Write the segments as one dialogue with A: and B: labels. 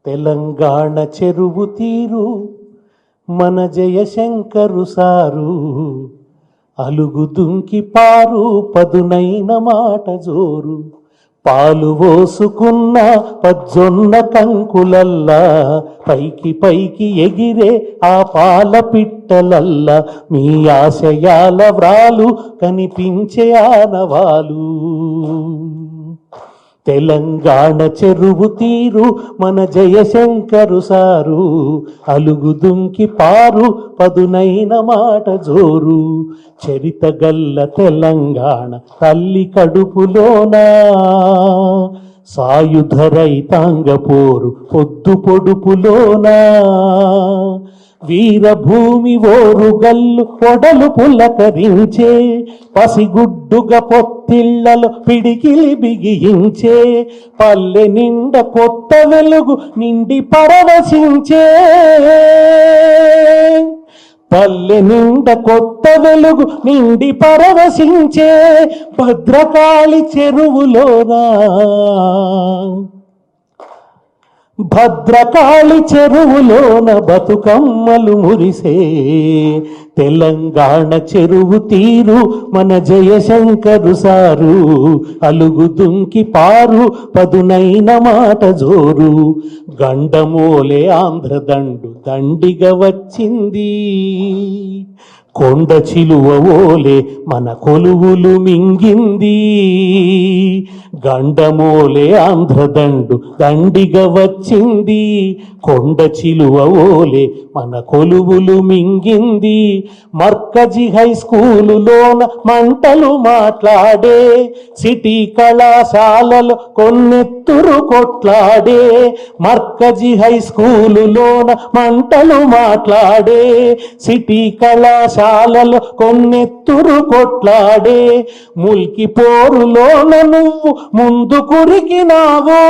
A: తెలంగాణ చెరువు తీరు మన జయశంకరు సారు, అలుగు దుంకి పారు పదునైన మాట జోరు, పాలు పోసుకున్న పజ్జొన్న కంకులల్లా పైకి పైకి ఎగిరే ఆ పాల పిట్టలల్లా మీ ఆశయాల వ్రాలు కనిపించే ఆనవాలు. తెలంగాణ చెరువు తీరు మన జయశంకరు సారు, అలుగు దుంకి పారు పదునైన మాట జోరు, చరిత గల్ల తెలంగాణ తల్లి కడుపులోనా సాయుధ రైతాంగ పోరు పొద్దు పొడుపులోనా, వీరభూమి ఓరుగల్లు పొడలు పులకరించే, పసిగుడ్డుగా పొత్తిళ్లలో పిడికిలి బిగించే, పల్లె నిండ కొత్త వెలుగు నిండి పరవశించే, పల్లె నిండ కొత్త వెలుగు నిండి పరవశించే, భద్రకాళి చెరువులోనా భద్రకాళి చెరువులోన బతుకమ్మలు మురిసే, తెలంగాణ చెరువు తీరు మన జయశంకరు సారు, అలుగు దుంకి పారు పదునైన మాట జోరు, గండమోలే ఆంధ్రదండు దండిగా వచ్చింది, కొండ చిలువ ఓలే మన కొలువులు మింగింది, గండమోలే ఆంధ్రదండు దండిగా వచ్చింది, కొండ చిలువ ఓలే మన కొలువులు మింగింది, మర్కజీ హై స్కూలులోన మంటలు మాట్లాడే, సిటీ కళాశాలలో కొన్నెత్తురు కొట్లాడే, మర్కజీ హై స్కూలులోన మంటలు మాట్లాడే, సిటీ కళాశాలలో కొన్నెత్తురు కొట్లాడే, ముల్కి పోరులోన నువ్వు ముందు కురికినావో,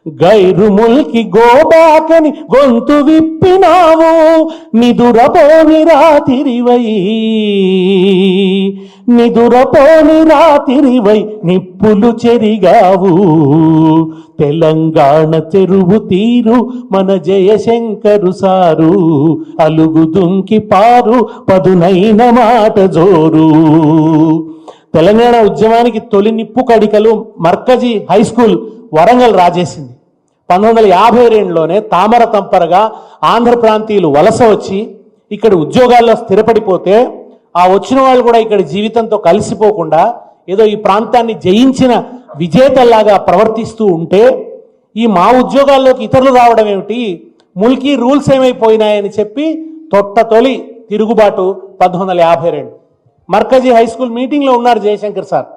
A: గైరు ముల్కి గోబాకని గొంతు విప్పినావు, నిదురపోని రాతిరివై నిదురపోని రాతిరివై నిప్పులు చెరిగావు, తెలంగాణ చెరువు తీరు మన జయశంకరు సారు, అలుగు దుంకి పారు పదునైన మాట జోరు. తెలంగాణ ఉద్యమానికి తొలి నిప్పు కడికలు మర్కజీ హై స్కూల్ వరంగల్ రాజేసింది. 1952లోనే తామర తంపరగా ఆంధ్ర ప్రాంతీయులు వలస వచ్చి ఇక్కడ ఉద్యోగాల్లో స్థిరపడిపోతే, ఆ వచ్చిన వాళ్ళు కూడా ఇక్కడ జీవితంతో కలిసిపోకుండా ఏదో ఈ ప్రాంతాన్ని జయించిన విజేతల్లాగా ప్రవర్తిస్తూ ఉంటే, ఈ మా ఉద్యోగాల్లోకి ఇతరులు రావడం ఏమిటి, ముల్కీ రూల్స్ ఏమైపోయినాయని చెప్పి తొలి తిరుగుబాటు 1952 మర్కజీ హై స్కూల్ మీటింగ్లో ఉన్నారు జయశంకర్ సార్.